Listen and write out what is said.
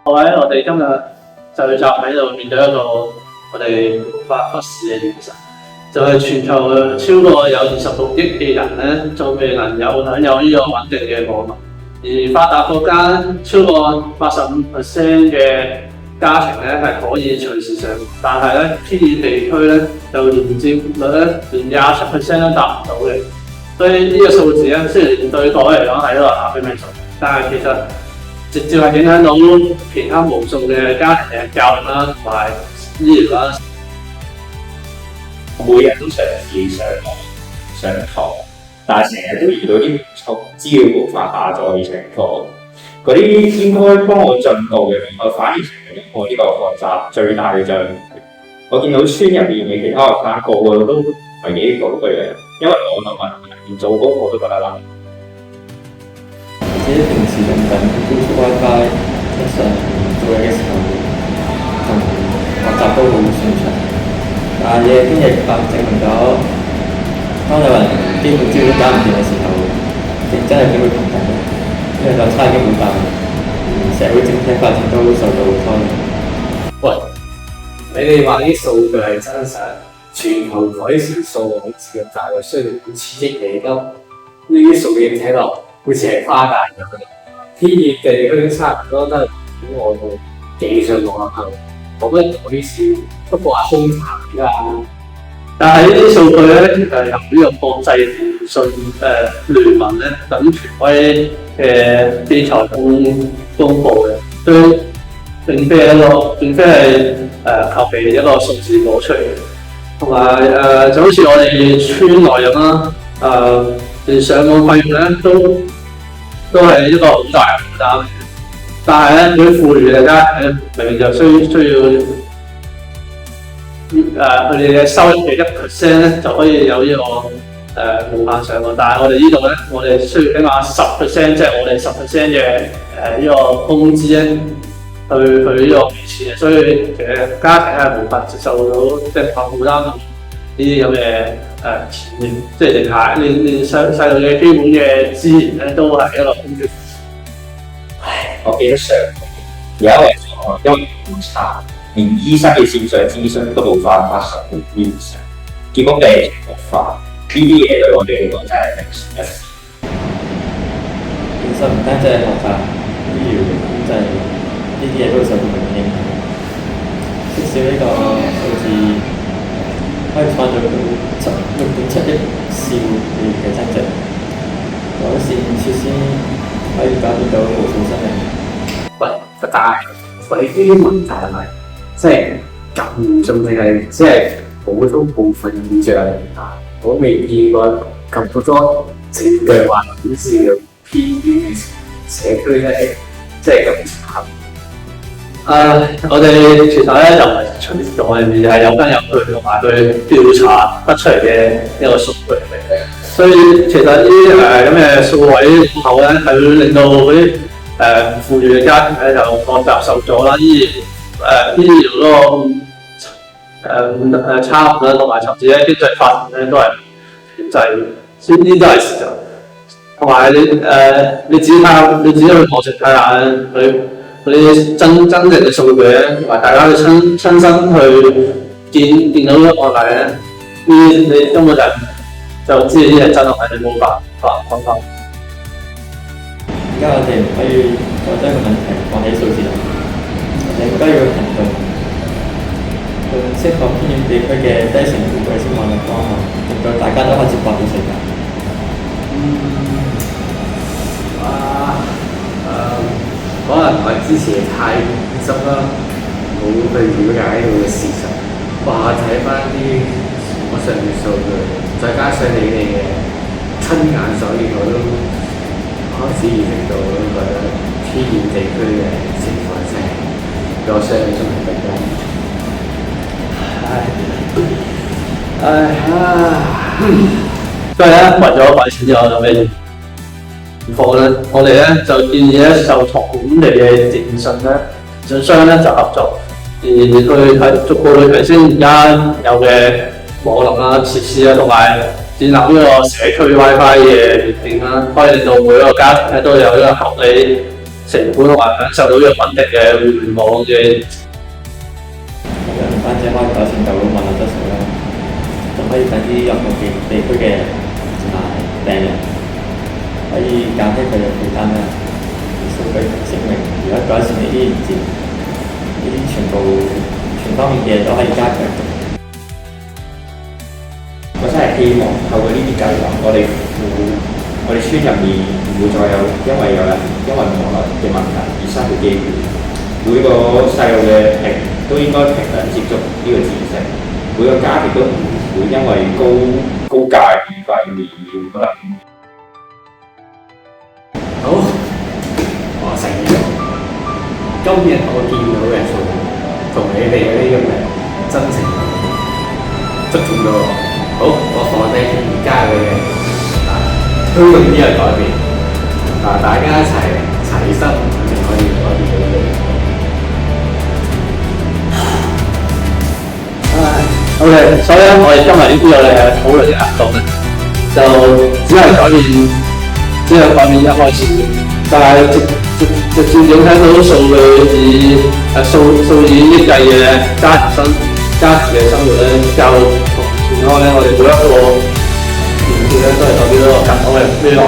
各位，我哋今日就集喺度面對一個我哋無法忽視嘅現實，就係全球超過有26億嘅人咧，仲未能享有呢個穩定嘅網絡。而發達國家超過85% 嘅家庭咧係可以隨時上網，但係咧偏遠地區咧就連接率咧連27%都達唔到嘅。所以呢個數字咧雖然對各位嚟講係一個壓迫命數，但係其實直接係影響到其他無數嘅家庭嘅教育啦，同埋醫療啦。每日都嘗試上堂，但係成日都遇到啲唔錯資料無法下載嘅情況。嗰啲應該幫我進步嘅，我反而成為我呢個學習最大嘅障礙。我見到村入邊嘅其他學生個個都唔係幾好嘅，因為我同埋連做功課都覺得難。自己平時用緊 Bluetooth WiFi 一上做嘢嘅時候，同學習都好順暢。但係經歷證明咗，當有人基本資料搞唔掂嘅時候，競爭係點會平衡嘅？因為就差已經好大，社會整體發展都受到拖累。喂，你哋話啲數據係真實，全球改善數網字嘅大約需要5000億美金，呢啲數據睇落好似係誇大咗。偏遠地區差唔多都係本外部技術落後，冇乜改善，不過係空談㗎。但係呢啲數據咧由呢個國際電訊聯盟咧等權威嘅機構公佈嘅，都並非係求其一個數字攞出嚟嘅。同埋就好似我哋村內咁啦，連上網費用咧都係一個好大嘅負擔。但係咧，佢富裕嘅家庭明明就需要佢哋嘅收入嘅1%咧就可以有呢個無限上網，但係我哋呢度咧，我哋需要起碼10%，即係我哋10%嘅呢個工資咧，去呢個俾錢嘅，所以其實家庭係無法接受到即係負擔呢啲咁嘅錢嘅，即係連細路嘅基本嘅資源咧都係一個空缺。我記得上有一位同學因為誤差，連醫生嘅線上諮詢都冇辦法實現醫上，結果病情惡化。呢啲嘢對我哋嚟講真係平時一事。其實唔單止係學習、醫療、經濟呢啲嘢都會受到影響。至少呢個數字可以創造到6.7億兆美元嘅增值，改善設施可以解決到無數生命。喂，但係呢啲問題係咪即係咁嚴重定係即係普通部分現象啊？我未見過咁多證據話顯示偏遠社區咧，即係咁慘。我哋其實咧就唔係隨便講嘅，而係有根有據同埋去調查得出嚟嘅一個數據嚟嘅。所以其實呢啲咁嘅數位後咧，係會令到嗰啲唔富裕嘅家庭咧就學習受阻啦，醫療嗰個差啦，同埋甚至咧經濟發展咧都係停滯嘅，所以呢啲都係事實。同埋你自己去網上睇下佢啲真正嘅數據咧，同埋大家去親身去見到個案例咧，你根本就知呢啲係真係你冇辦法講法。而家我哋唔可以再將個問題放喺數字度，我哋應該要行動，用適合偏遠地區嘅低成本衛星網絡方案，令到大家都可以接駁到世界。可能我之前太偏心啦，冇去了解到嘅事實。哇！睇翻啲網上嘅數據，再加上你哋嘅親眼所見，我都開始意識到覺得偏遠地區嘅情況真係比我想象中係更加。所以咧，為咗揾錢之後有咩況咧？我哋咧就建議咧就同本地嘅電訊商咧就合作，而去逐步去提升而家有嘅網絡啦、設施啦，同埋建立呢個社區 WiFi 嘅熱點啦，可以令到每一個家庭咧都有一個合理成本同埋享受到呢個穩定嘅互聯網嘅。唔單止可以改善到網絡質素啦，仲可以等啲有個地區嘅人同埋病人可以減輕佢嘅負擔啦。數據證明，如果改善呢啲連接，呢啲全方面嘅嘢都可以加強。我真係希望透過呢啲計劃，我哋村入面唔會再有因為網絡嘅問題而失去機會。每個細路嘅都應該平等接觸呢個知識，每個家庭都唔會因為高價免費而可能。好，我承認，今日我見到嘅同你哋嗰啲咁嘅真誠觸動到我。好，我放低而家嘅推動呢個改變，大家一齊心，肯定可以改變到呢個。OK， 所以咧，我哋今日呢啲嘅討論嘅行動咧，就只係改變一開始，但係直接影響到數以億計嘅家庭嘅生活咧，教育同健康咧，我哋每一個年紀咧都係代表咗更好嘅未來。